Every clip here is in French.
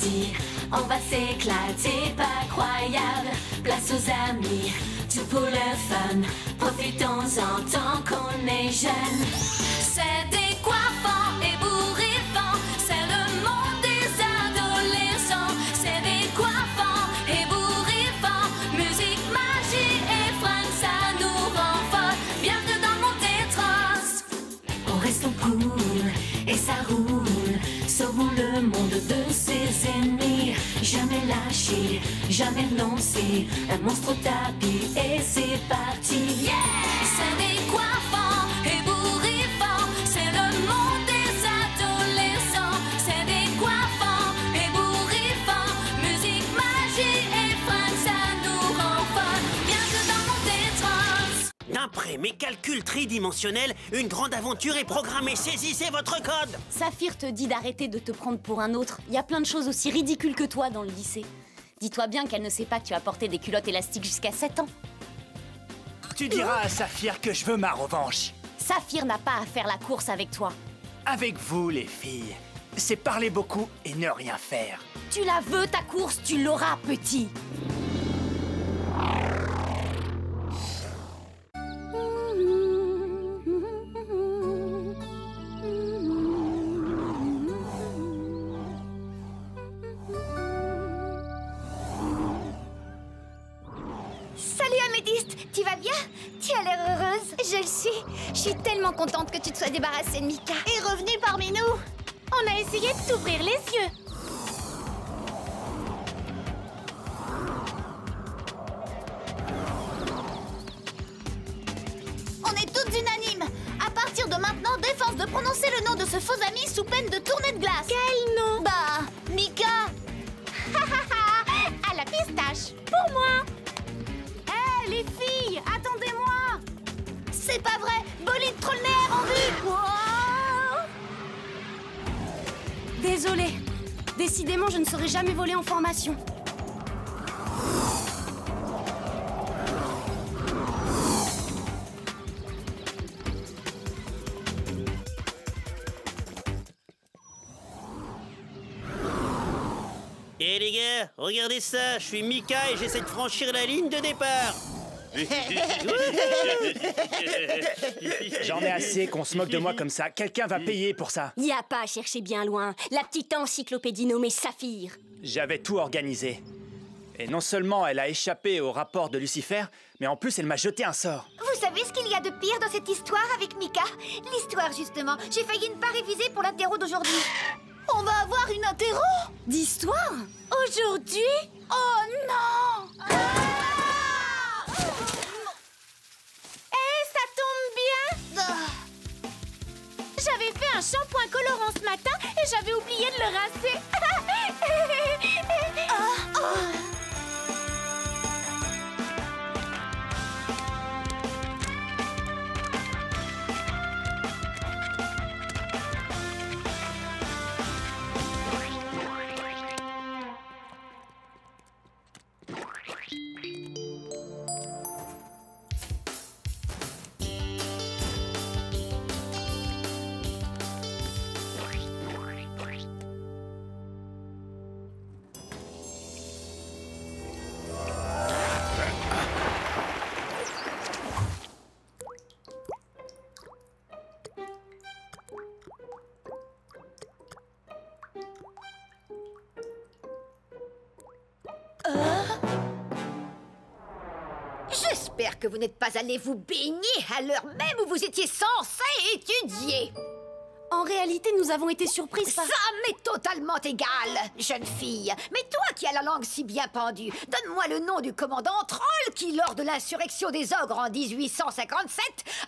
samedi, on va s'éclater, pas croyable. Place aux amis, tout pour le fun. Profitons-en tant qu'on est jeune. C'est décoiffant et bourriffant, c'est le monde des adolescents. C'est décoiffant et bourriffant, musique, magie et fringues, ça nous rend folle. Bienvenue dans le monde des trans. On reste cool et ça roule. Sauvons le monde de ses ennemis. Jamais lâché, jamais renoncé. Un monstre au tapis et c'est parti. Yeah! C'est décoiffant et bourriffant, c'est le monde des adolescents. C'est décoiffant et bourriffant, musique, magie et fringues, ça nous rend folle. Bienvenue dans le monde des trans. D'après mes calculs tridimensionnels, une grande aventure est programmée. Saisissez votre code. Saphir te dit d'arrêter de te prendre pour un autre. Il y a plein de choses aussi ridicules que toi dans le lycée. Dis-toi bien qu'elle ne sait pas que tu as porté des culottes élastiques jusqu'à 7 ans. Tu diras à Saphir que je veux ma revanche. Saphir n'a pas à faire la course avec toi. Avec vous, les filles, c'est parler beaucoup et ne rien faire. Tu la veux, ta course, tu l'auras, petit. Salut Améthyste, tu vas bien? Tu as l'air heureuse. Je le suis. Je suis tellement contente que tu te sois débarrassée de Mika. Et revenue parmi nous. On a essayé de t'ouvrir les yeux. On est toutes unanimes. À partir de maintenant, défense de prononcer le nom de ce faux ami sous peine de tournée de glace. Quel nom? Bah, Mika. À la pistache. Pour moi. Hé, les filles, attendez-moi. C'est pas vrai. Bolide Trollner en vue. Wow. Désolée. Décidément, je ne serai jamais volée en formation. Eh les gars, regardez ça, je suis Mika et j'essaie de franchir la ligne de départ. J'en ai assez qu'on se moque de moi comme ça. Quelqu'un va payer pour ça. Y a pas à chercher bien loin. La petite encyclopédie nommée Saphir. J'avais tout organisé. Et non seulement elle a échappé au rapport de Lucifer, mais en plus elle m'a jeté un sort. Vous savez ce qu'il y a de pire dans cette histoire avec Mika? L'histoire, justement. J'ai failli ne pas réviser pour l'interro d'aujourd'hui. On va avoir une interro D'histoire? aujourd'hui? Oh non! Eh, ça tombe bien! J'avais fait un shampoing colorant ce matin et j'avais oublié de le rincer. J'espère que vous n'êtes pas allé vous baigner à l'heure même où vous étiez censé étudier. En réalité, nous avons été surprises par... Ça m'est totalement égal, jeune fille. Mais toi qui as la langue si bien pendue, donne-moi le nom du commandant Troll qui, lors de l'insurrection des ogres en 1857,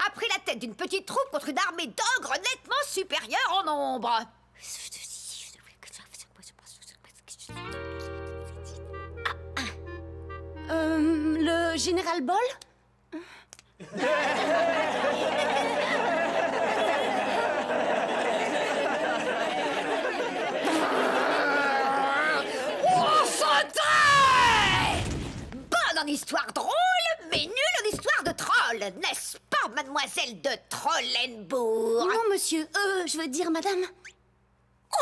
a pris la tête d'une petite troupe contre une armée d'ogres nettement supérieure en nombre. Le général Ball? Oh, santé! Bonne en histoire drôle, mais nulle en histoire de troll, n'est-ce pas, mademoiselle de Trollenbourg? Non, monsieur. Je veux dire, madame.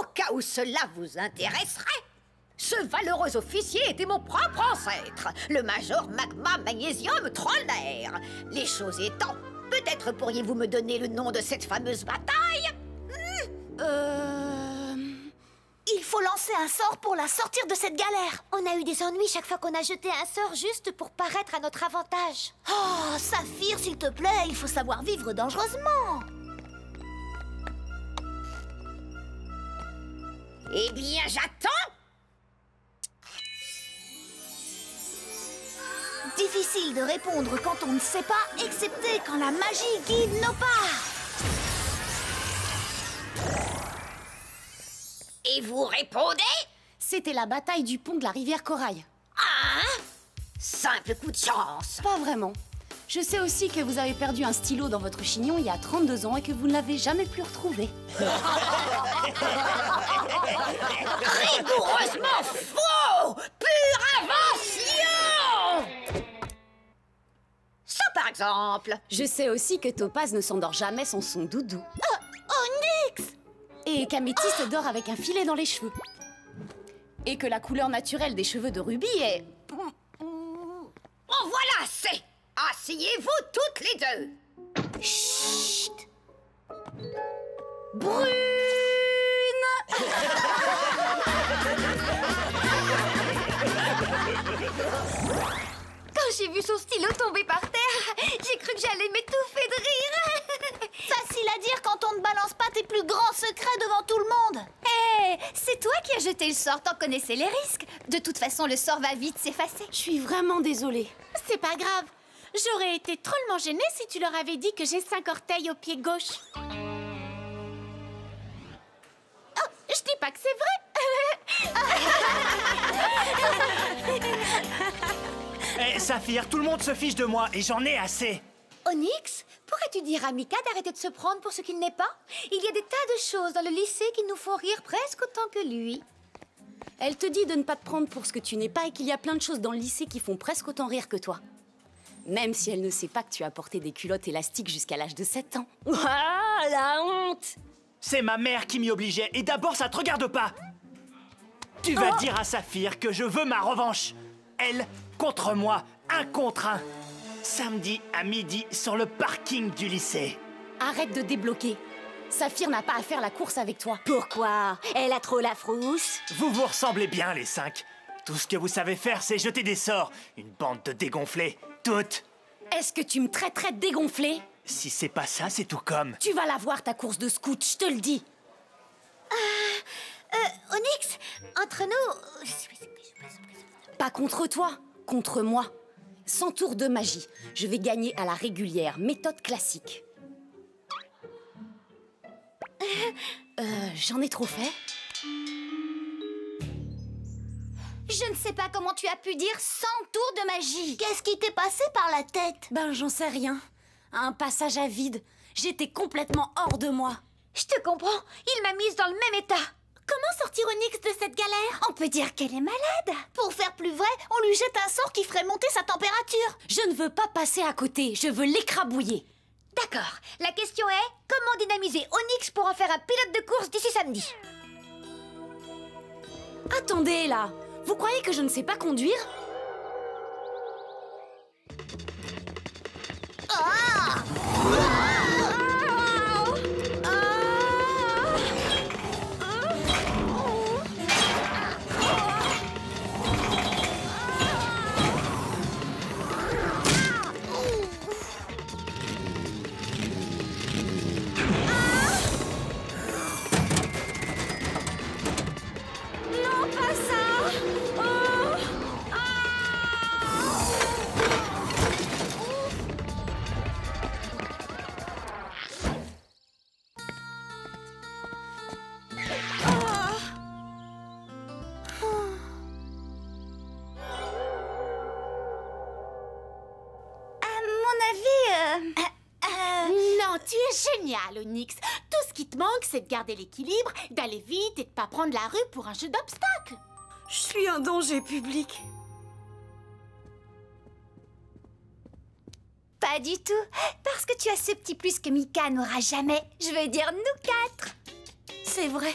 Au cas où cela vous intéresserait, Ce valeureux officier était mon propre ancêtre, le Major Magma Magnésium Trollner. Les choses étant, peut-être pourriez-vous me donner le nom de cette fameuse bataille? Il faut lancer un sort pour la sortir de cette galère. On a eu des ennuis chaque fois qu'on a jeté un sort juste pour paraître à notre avantage. Oh, Saphir, s'il te plaît, il faut savoir vivre dangereusement. Eh bien, j'attends. Difficile de répondre quand on ne sait pas, excepté quand la magie guide nos pas. Et vous répondez? C'était la bataille du pont de la rivière Corail. Ah! Simple coup de chance. Pas vraiment. Je sais aussi que vous avez perdu un stylo dans votre chignon il y a 32 ans et que vous ne l'avez jamais plus retrouvé. Rigoureusement faux! Pure invention! Ça, par exemple. Je sais aussi que Topaz ne s'endort jamais sans son doudou. Onyx! Et qu'Améthyste dort avec un filet dans les cheveux. Et que la couleur naturelle des cheveux de Ruby est... En voilà assez! Asseyez-vous toutes les deux! Chut! brune. Quand j'ai vu son stylo tomber par terre, j'ai cru que j'allais m'étouffer de rire. Facile à dire quand on ne balance pas tes plus grands secrets devant tout le monde. Hé, c'est toi qui as jeté le sort, t'en connaissais les risques. De toute façon, le sort va vite s'effacer. Je suis vraiment désolée. C'est pas grave. J'aurais été drôlement gênée si tu leur avais dit que j'ai 5 orteils au pied gauche. Oh, je dis pas que c'est vrai. Eh, Saphir, tout le monde se fiche de moi et j'en ai assez. Onyx, pourrais-tu dire à Mika d'arrêter de se prendre pour ce qu'il n'est pas? Il y a des tas de choses dans le lycée qui nous font rire presque autant que lui. Elle te dit de ne pas te prendre pour ce que tu n'es pas et qu'il y a plein de choses dans le lycée qui font presque autant rire que toi. Même si elle ne sait pas que tu as porté des culottes élastiques jusqu'à l'âge de 7 ans. Ah, la honte! C'est ma mère qui m'y obligeait et d'abord ça te regarde pas. Tu vas dire à Saphir que je veux ma revanche. Elle contre moi, 1 contre 1. Samedi à midi sur le parking du lycée. Arrête de débloquer. Saphir n'a pas à faire la course avec toi. Pourquoi? Elle a trop la frousse. Vous vous ressemblez bien les 5. Tout ce que vous savez faire, c'est jeter des sorts. Une bande de dégonflés. Toutes. Est-ce que tu me traiterais de dégonflé? Si c'est pas ça, c'est tout comme. Tu vas la voir, ta course de scout, je te le dis. Onyx, entre nous... Pas contre toi, contre moi. 100 tours de magie. Je vais gagner à la régulière, méthode classique. J'en ai trop fait. Je ne sais pas comment tu as pu dire 100 tours de magie. Qu'est-ce qui t'est passé par la tête? Ben, j'en sais rien. Un passage à vide. J'étais complètement hors de moi. Je te comprends, il m'a mise dans le même état. Comment sortir Onyx de cette galère? On peut dire qu'elle est malade. Pour faire plus vrai, on lui jette un sort qui ferait monter sa température. Je ne veux pas passer à côté, je veux l'écrabouiller. D'accord. La question est, comment dynamiser Onyx pour en faire un pilote de course d'ici samedi? Attendez, là. Vous croyez que je ne sais pas conduire? Non, tu es génial, Onyx. Tout ce qui te manque, c'est de garder l'équilibre, d'aller vite et de pas prendre la rue pour un jeu d'obstacles. Je suis un danger public. Pas du tout, parce que tu as ce petit plus que Mika n'aura jamais. Je veux dire nous 4. C'est vrai.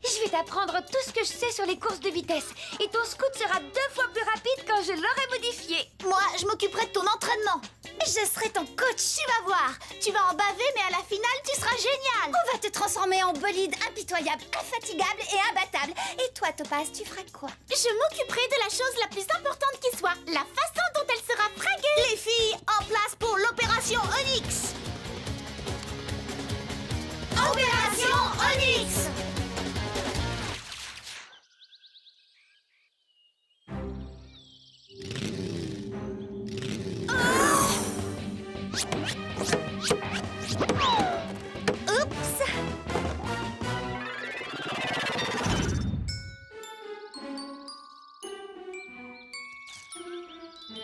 Je Je vais t'apprendre tout ce que je sais sur les courses de vitesse. Et ton scoot sera 2 fois plus rapide quand je l'aurai modifié. Moi, je m'occuperai de ton entraînement. Je serai ton coach, tu vas voir. Tu vas en baver, mais à la finale, tu seras génial. On va te transformer en bolide impitoyable, infatigable et imbattable. Et toi, Topaz, tu feras quoi? Je m'occuperai de la chose la plus importante qui soit, la façon dont elle sera fraguée. Les filles, en place pour l'opération Onyx. Opération Onyx.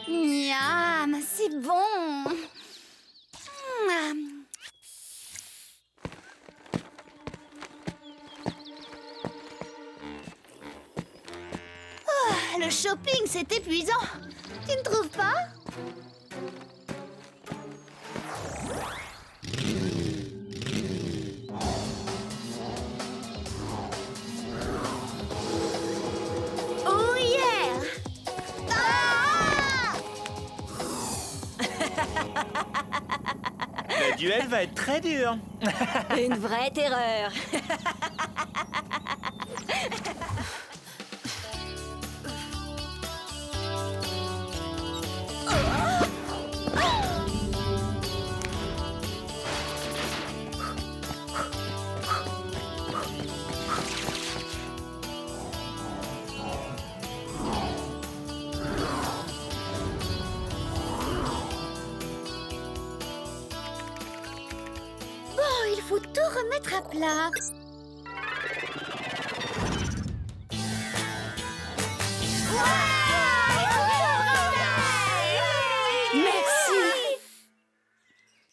Miam, c'est bon. Oh, le shopping, c'est épuisant. Tu ne trouves pas? Oh yeah! Ah! Le duel va être très dur. Une vraie terreur. Il faut tout remettre à plat. Merci.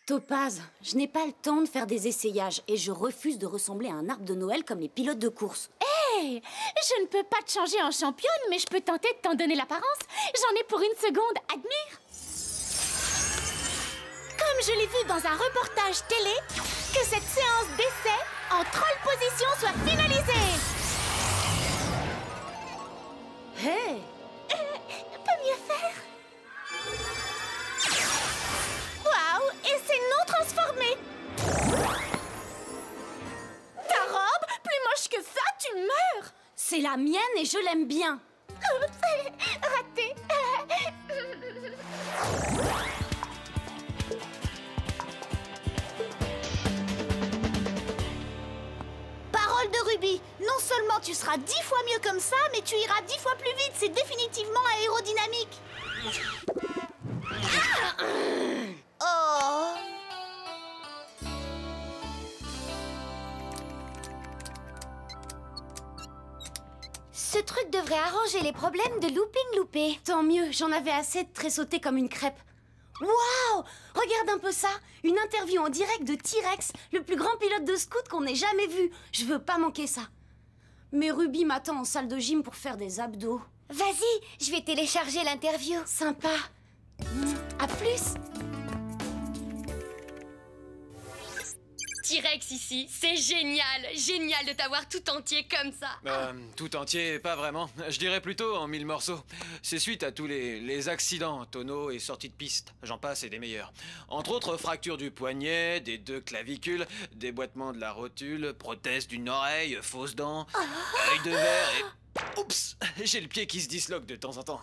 Topaz, je n'ai pas le temps de faire des essayages et je refuse de ressembler à un arbre de Noël comme les pilotes de course. Hey, je ne peux pas te changer en championne, mais je peux tenter de t'en donner l'apparence. J'en ai pour une seconde, admire. Comme je l'ai vu dans un reportage télé, que cette séance d'essai en troll position soit finalisée. Hey! Peut mieux faire. Waouh, et c'est non transformé. Ta robe, plus moche que ça, tu meurs. C'est la mienne et je l'aime bien. Raté. Parole de Ruby, non seulement tu seras 10 fois mieux comme ça, mais tu iras 10 fois plus vite. C'est définitivement aérodynamique. Oh. Ce truc devrait arranger les problèmes de looping loupé. Tant mieux, j'en avais assez de tressauter comme une crêpe. Waouh! Regarde un peu ça! Une interview en direct de T-Rex, le plus grand pilote de scout qu'on ait jamais vu. Je veux pas manquer ça. Mais Ruby m'attend en salle de gym pour faire des abdos. Vas-y, je vais télécharger l'interview. Sympa. À plus! T-Rex ici, c'est génial! Génial de t'avoir tout entier comme ça! Tout entier, pas vraiment. Je dirais plutôt en 1000 morceaux. C'est suite à tous les accidents, tonneaux et sorties de piste. J'en passe et des meilleurs. Entre autres, fracture du poignet, des 2 clavicules, déboîtement de la rotule, prothèse d'une oreille, fausse dent, œil de verre et... Oups! J'ai le pied qui se disloque de temps en temps.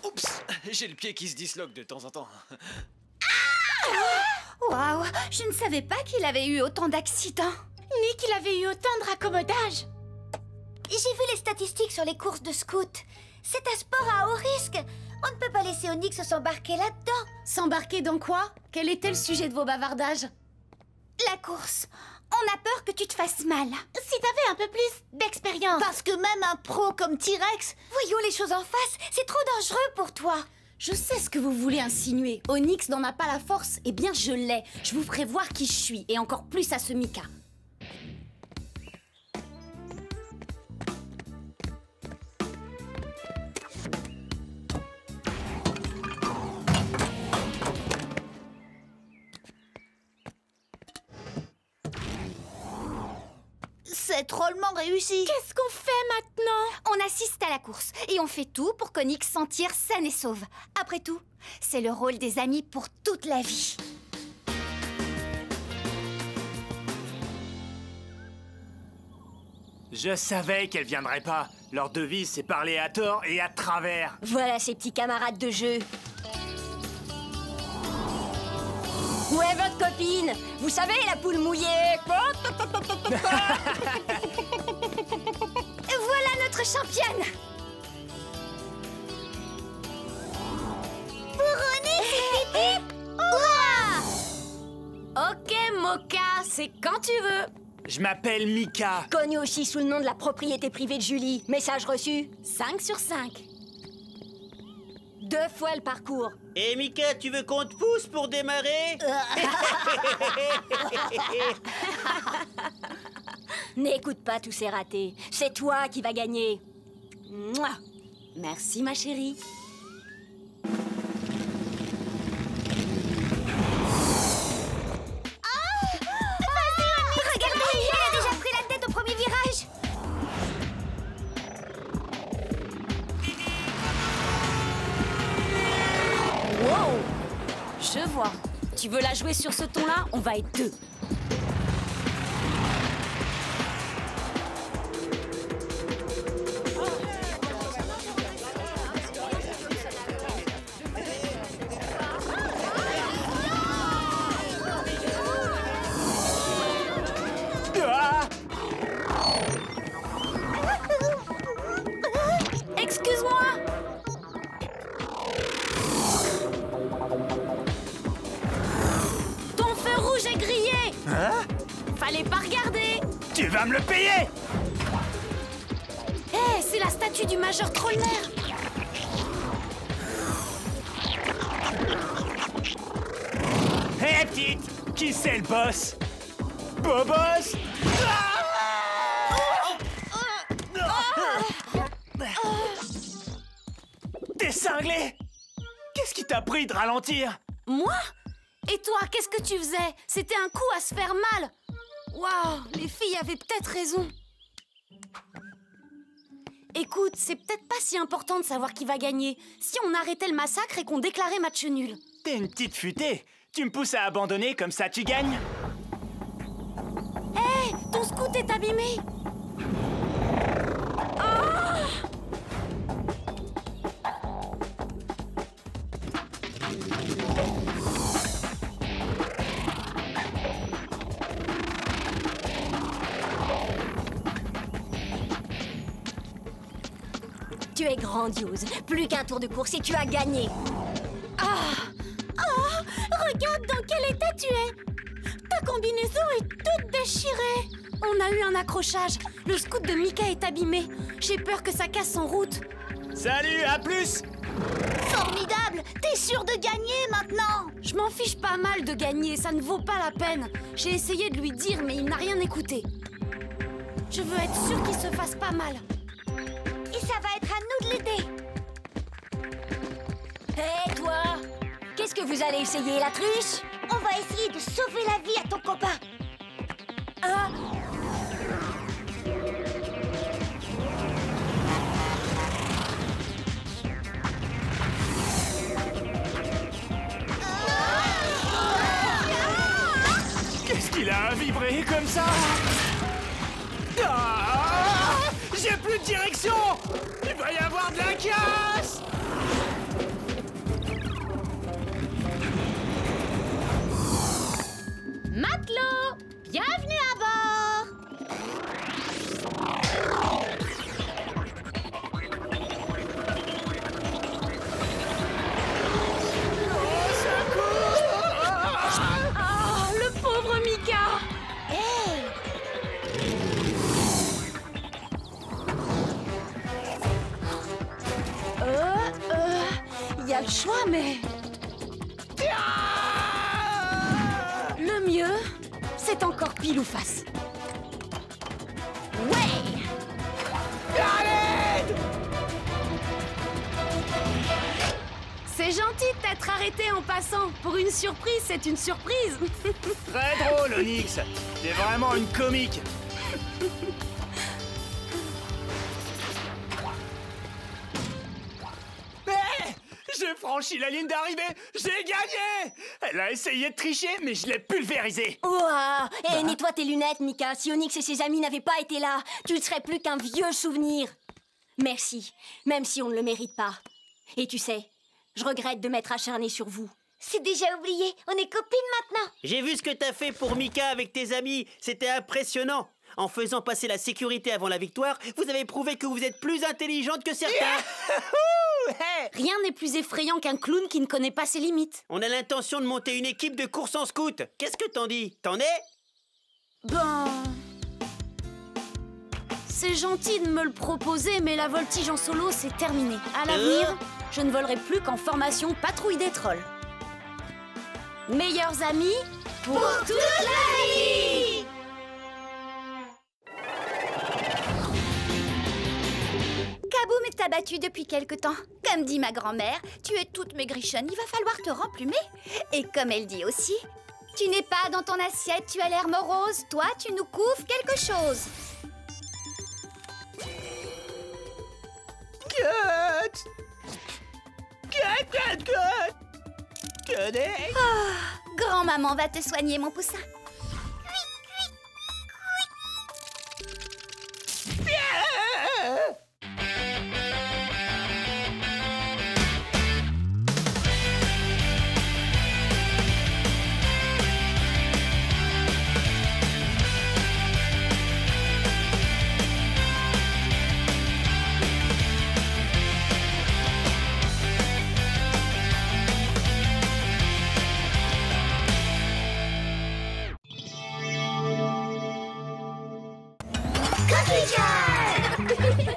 Oups! J'ai le pied qui se disloque de temps en temps. Waouh, je ne savais pas qu'il avait eu autant d'accidents. Ni qu'il avait eu autant de raccommodages. J'ai vu les statistiques sur les courses de scout. C'est un sport à haut risque. On ne peut pas laisser Onyx s'embarquer là-dedans. S'embarquer dans quoi? Quel était le sujet de vos bavardages? La course. On a peur que tu te fasses mal. Si t'avais un peu plus d'expérience. Parce que même un pro comme T-Rex... Voyons les choses en face, c'est trop dangereux pour toi. Je sais ce que vous voulez insinuer. Onyx n'en a pas la force. Eh bien, je l'ai. Je vous ferai voir qui je suis. Et encore plus à ce Mika. c'est drôlement réussi. Qu'est-ce qu'on fait maintenant? On assiste à la course et on fait tout pour qu'Onyx s'en tire saine et sauve. Après tout, c'est le rôle des amis pour toute la vie. Je savais qu'elle viendrait pas. Leur devise, c'est parler à tort et à travers. Voilà ces petits camarades de jeu. Où est votre copine? Vous savez, la poule mouillée. Voilà notre championne. Pour Onyx et Pip, hurrah! Ok, Mocha, c'est quand tu veux. Je m'appelle Mika. Connu aussi sous le nom de la propriété privée de Julie. Message reçu. 5 sur 5. 2 fois le parcours. Et Mika, tu veux qu'on te pousse pour démarrer? N'écoute pas tous ces ratés. C'est toi qui vas gagner. Mouah. Merci, ma chérie. Regardez, elle a déjà pris la tête au premier virage. Wow! Je vois. Tu veux la jouer sur ce ton-là? On va être 2. Ah! Excuse-moi! Ton feu rouge est grillé! Hein? Fallait pas regarder! Tu vas me le payer! Hé, c'est la statue du Major Trollner! Hé, petite! Qui c'est le boss? Bobos? T'es cinglé? Qu'est-ce qui t'a pris de ralentir? Moi? Et toi, qu'est-ce que tu faisais? C'était un coup à se faire mal! Waouh, les filles avaient peut-être raison. Écoute, c'est peut-être pas si important de savoir qui va gagner. Si on arrêtait le massacre et qu'on déclarait match nul. T'es une petite futée. Tu me pousses à abandonner, comme ça tu gagnes? Hé, ton scout est abîmé! Ah! Tu es grandiose. Plus qu'un tour de course et tu as gagné. Oh, regarde dans quel état tu es. Ta combinaison est toute déchirée. On a eu un accrochage. Le scout de Mika est abîmé. J'ai peur que ça casse en route. Salut, à plus! Formidable. T'es sûr de gagner maintenant? Je m'en fiche pas mal de gagner, ça ne vaut pas la peine. J'ai essayé de lui dire, mais il n'a rien écouté. Je veux être sûre qu'il se fasse pas mal. Et ça va être à nous de l'aider. Hé, toi! Qu'est-ce que vous allez essayer, la truche? On va essayer de sauver la vie à ton copain. Ah! Qu'est-ce qu'il a vibré comme ça? Ah! J'ai plus de direction! Il va y avoir de la casse! Matelot, bienvenue à bord. Ah, le pauvre Mika! Il y a le choix, mais... Le mieux, c'est encore pile ou face. Ouais! C'est gentil de t'être arrêté en passant. Pour une surprise, c'est une surprise. Très drôle, Onyx. T'es vraiment une comique. J'ai franchi la ligne d'arrivée. J'ai gagné. Elle a essayé de tricher, mais je l'ai pulvérisée. Ouah! Eh, nettoie tes lunettes, Mika. Si Onyx et ses amis n'avaient pas été là, tu ne serais plus qu'un vieux souvenir. Merci, même si on ne le mérite pas. Et tu sais, je regrette de m'être acharnée sur vous. C'est déjà oublié, on est copines maintenant. J'ai vu ce que t'as fait pour Mika avec tes amis. C'était impressionnant. En faisant passer la sécurité avant la victoire, vous avez prouvé que vous êtes plus intelligente que certains. Rien n'est plus effrayant qu'un clown qui ne connaît pas ses limites. On a l'intention de monter une équipe de course en scout. Qu'est-ce que t'en dis? T'en es? Ben... C'est gentil de me le proposer, mais la voltige en solo, c'est terminé. À l'avenir, je ne volerai plus qu'en formation patrouille des trolls. Meilleurs amis pour toute la vie! Kaboom t'a battu depuis quelque temps. Comme dit ma grand-mère, tu es toute maigrichonne, il va falloir te remplumer. Et comme elle dit aussi, tu n'es pas dans ton assiette, tu as l'air morose. Toi, tu nous couvres quelque chose. Oh, grand-maman va te soigner, mon poussin. Cookie jar!